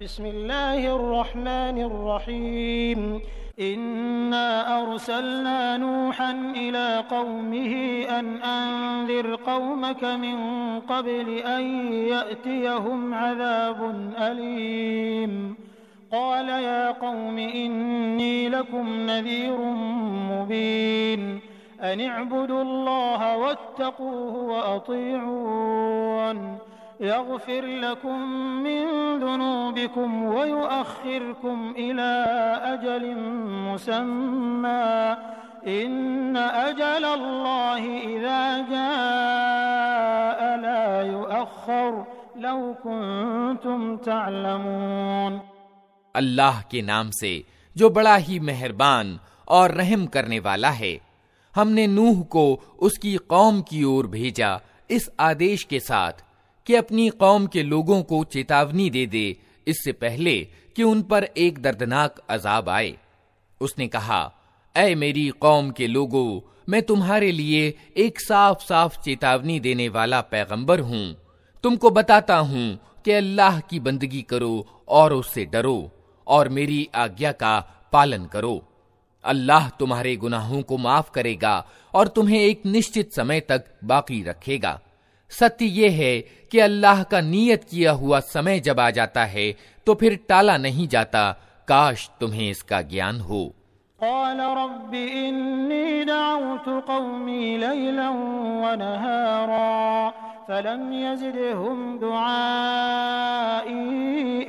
बिस्मिल्लाहिर्रहमानिर्रहीम इन्ना अर्सलना नूहन इला कौमिही अन अंदिर कौमक मिन क़ब्ल अन यअतियहुम अज़ाबुन अलीम क़ाल या कौमि इन्नी लकुम नज़ीरुम मुबीन अन इअ्बुदुल्लाह वत्तक़ूहु व अतीऊन यग़फिर लकुम मिन ज़ुनूबिकुम व युअख़्खिरकुम इला अजलिन मुसम्मा इन्न अजलल्लाहि इज़ा जाअ ला युअख़्खर लौ कुन्तुम तअलमून। अल्लाह के नाम से जो बड़ा ही मेहरबान और रहम करने वाला है। हमने नूह को उसकी कौम की ओर भेजा इस आदेश के साथ कि अपनी कौम के लोगों को चेतावनी दे दे इससे पहले कि उन पर एक दर्दनाक अजाब आए। उसने कहा, ऐ मेरी कौम के लोगों, मैं तुम्हारे लिए एक साफ साफ चेतावनी देने वाला पैगंबर हूँ। तुमको बताता हूँ कि अल्लाह की बंदगी करो और उससे डरो और मेरी आज्ञा का पालन करो। अल्लाह तुम्हारे गुनाहों को माफ करेगा और तुम्हें एक निश्चित समय तक बाकी रखेगा। सत्य ये है कि अल्लाह का नियत किया हुआ समय जब आ जाता है तो फिर टाला नहीं जाता। काश तुम्हें इसका ज्ञान हो। क़ाल रब्बि इन्नी दअउतु क़ौमी लैलन व नहारा फलम यज़िदहुम दुआई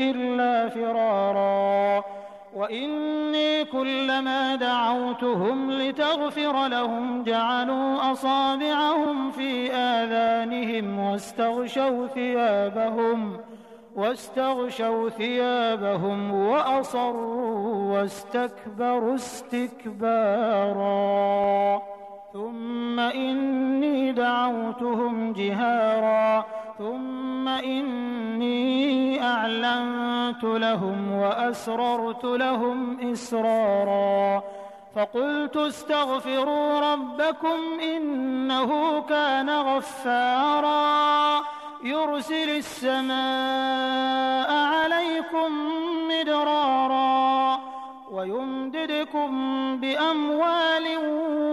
इल्ला फ़िरारा व इन्नी कुल्लमा दअउतुहुम लितग़फ़िर लहुम जअलू असाबिअहुम फ़ी आज़ानिहिम वस्तग़शव थियाबहुम वअसर्रू वस्तकबरू इस्तिकबारा थुम्मा इन्नी दअउतुहुम जिहारा थुम्मा इन्नी अअलनतु लहुम वअस्ररतु लहुम इसरारा फ़क़ुल्तु इस्तग़फ़िरू रब्बकुम इन्नहु कान गफ़्फ़ारा युरसिलिस समाअ अलैकुम मिदरारा वयुमदिदकुम बिअम्वालिन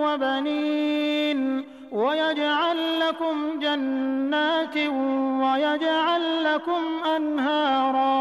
वबनीन वयजअल लकुम जन्नातिन वयजअल लकुम अन्हारा।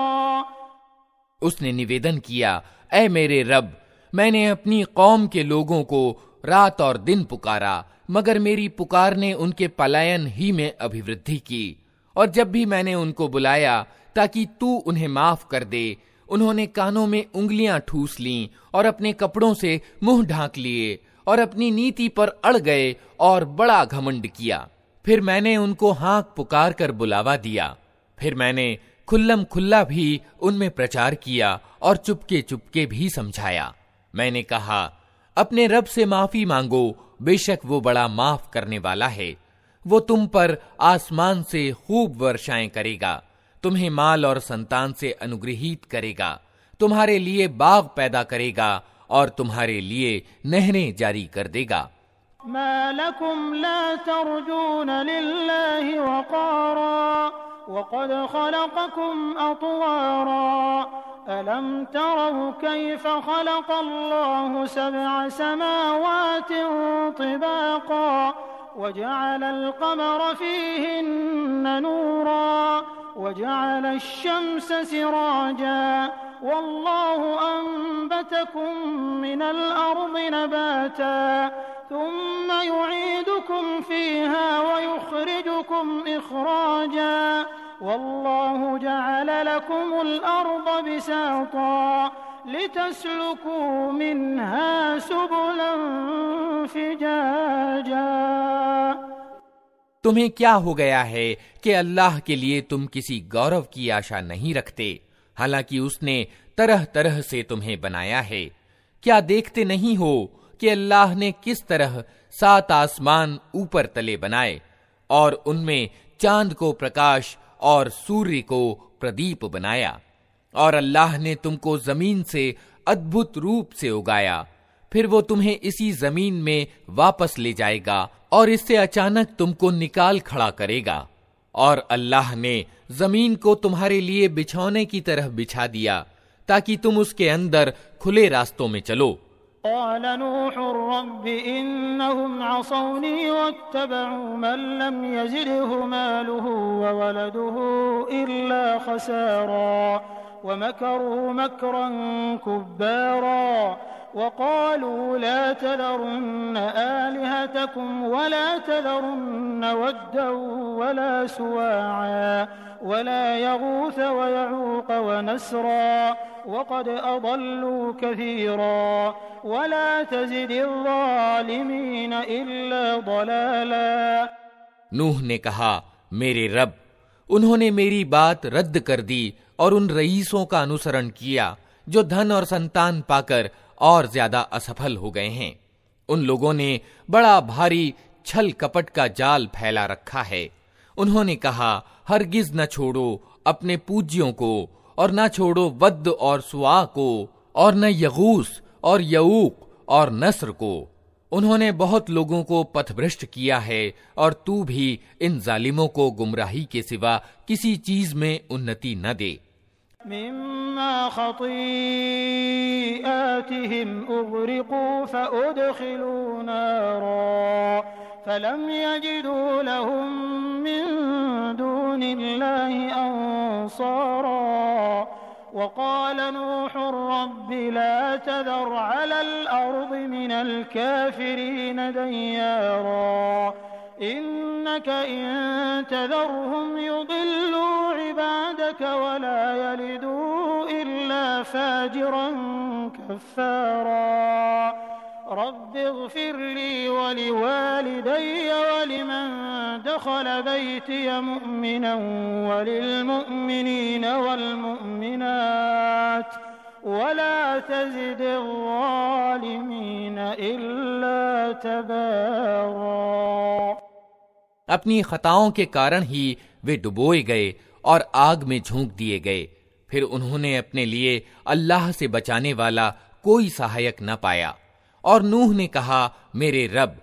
उसने निवेदन किया, ऐ मेरे रब, मैंने अपनी कौम के लोगों को रात और दिन पुकारा, मगर मेरी पुकार ने उनके पलायन ही में अभिवृद्धि की। और जब भी मैंने उनको बुलाया ताकि तू उन्हें माफ कर दे, उन्होंने कानों में उंगलियां ठूस लीं और अपने कपड़ों से मुंह ढांक लिए और अपनी नीति पर अड़ गए और बड़ा घमंड किया। फिर मैंने उनको हाँक पुकार कर बुलावा दिया। फिर मैंने खुल्लम खुल्ला भी उनमें प्रचार किया और चुपके चुपके भी समझाया। मैंने कहा, अपने रब से माफी मांगो, बेशक वो बड़ा माफ करने वाला है। वो तुम पर आसमान से खूब वर्षाएं करेगा, तुम्हें माल और संतान से अनुग्रहित करेगा, तुम्हारे लिए बाग पैदा करेगा और तुम्हारे लिए नहरें जारी कर देगा। मा लकुम ला तर्जून लिल्लाहि वक़ारा वक़द खलक़कुम अतवारा अलम तरौ कैफ़ खलक़ल्लाहु सबअ समावातिन तिबाक़ा वजअलल क़मर फ़ीहिन्न नूरा वजअलश शम्स सिराजा वल्लाहु अन्बतकुम मिनल अर्दि नबाता थुम्मा युईदुकुम फ़ीहा वयुख़रिजुकुम इख़राजा वल्लाहु जअल लकुमुल अर्द बिसाता लितस्लुकू मिन्हा सुबुलन फ़िजाजा। तुम्हें क्या हो गया है कि अल्लाह के लिए तुम किसी गौरव की आशा नहीं रखते, हालांकि उसने तरह तरह से तुम्हें बनाया है। क्या देखते नहीं हो कि अल्लाह ने किस तरह 7 आसमान ऊपर तले बनाए और उनमें चांद को प्रकाश और सूर्य को प्रदीप बनाया। और अल्लाह ने तुमको जमीन से अद्भुत रूप से उगाया, फिर वो तुम्हें इसी जमीन में वापस ले जाएगा और इससे अचानक तुमको निकाल खड़ा करेगा। और अल्लाह ने जमीन को तुम्हारे लिए बिछौने की तरह बिछा दिया ताकि तुम उसके अंदर खुले रास्तों में चलो। क़ाल नूह रब्बि इन्नहुम असौनी वत्तबअू मन लम यज़िदहु मालुहु व वलदुहु इल्ला खसारा वमकरू मकरन कुब्बारा वक़ालू ला तज़रुन्न आलिहतकुम वला तज़रुन्न वद्दन वला सुवाआ वला यगूस वयऊक़ वनस्रा वक़द अज़ल्लू कसीरा वला तज़िदिज़्ज़ालिमीन इल्ला ज़लाला। नूह ने कहा, मेरे रब, उन्होंने मेरी बात रद्द कर दी और उन रईसों का अनुसरण किया जो धन और संतान पाकर और ज्यादा असफल हो गए हैं। उन लोगों ने बड़ा भारी छल कपट का जाल फैला रखा है। उन्होंने कहा, हरगिज न छोड़ो अपने पूज्यों को, और न छोड़ो वद्द और सुआ को, और न यगूस और यऊक और नस्र को। उन्होंने बहुत लोगों को पथभ्रष्ट किया है, और तू भी इन जालिमों को गुमराही के सिवा किसी चीज में उन्नति न दे। मिम्मा खतीआतिहिम उग़रिक़ू फ़उदख़िलू नारा फ़लम यजिदू लहुम मिन दूनिल्लाहि अंसारा वक़ाल नूह रब्बि ला तज़र अलल अर्दि मिनल काफ़िरीन दय्यारा इन्नक इन तज़रहुम युदिल्लू इबादक वला यलिदू इल्ला फ़ाजिरन कफ़्फ़ारा रब्बि इग़फ़िर ली वलिवालिदैय वलिमन दख़ल बैतिय मुअ्मिनन वलिलमुअ्मिनीन वल्मुअ्मिनात वला तज़िदिज़्ज़ालिमीन इल्ला तबारा। अपनी खताओं के कारण ही वे डुबोए गए और आग में झोंक दिए गए। फिर उन्होंने अपने लिए अल्लाह से बचाने वाला कोई सहायक न पाया। और नूह ने कहा, मेरे रब,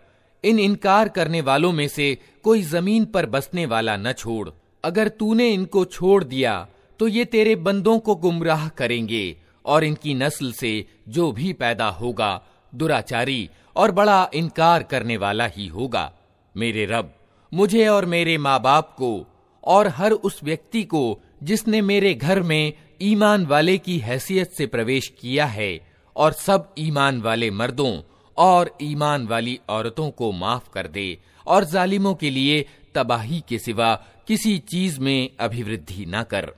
इन इनकार करने वालों में से कोई जमीन पर बसने वाला न छोड़। अगर तूने इनको छोड़ दिया तो ये तेरे बंदों को गुमराह करेंगे, और इनकी नस्ल से जो भी पैदा होगा दुराचारी और बड़ा इनकार करने वाला ही होगा। मेरे रब, मुझे और मेरे माँ बाप को और हर उस व्यक्ति को जिसने मेरे घर में ईमान वाले की हैसियत से प्रवेश किया है, और सब ईमान वाले मर्दों और ईमान वाली औरतों को माफ कर दे, और जालिमों के लिए तबाही के सिवा किसी चीज में अभिवृद्धि न कर।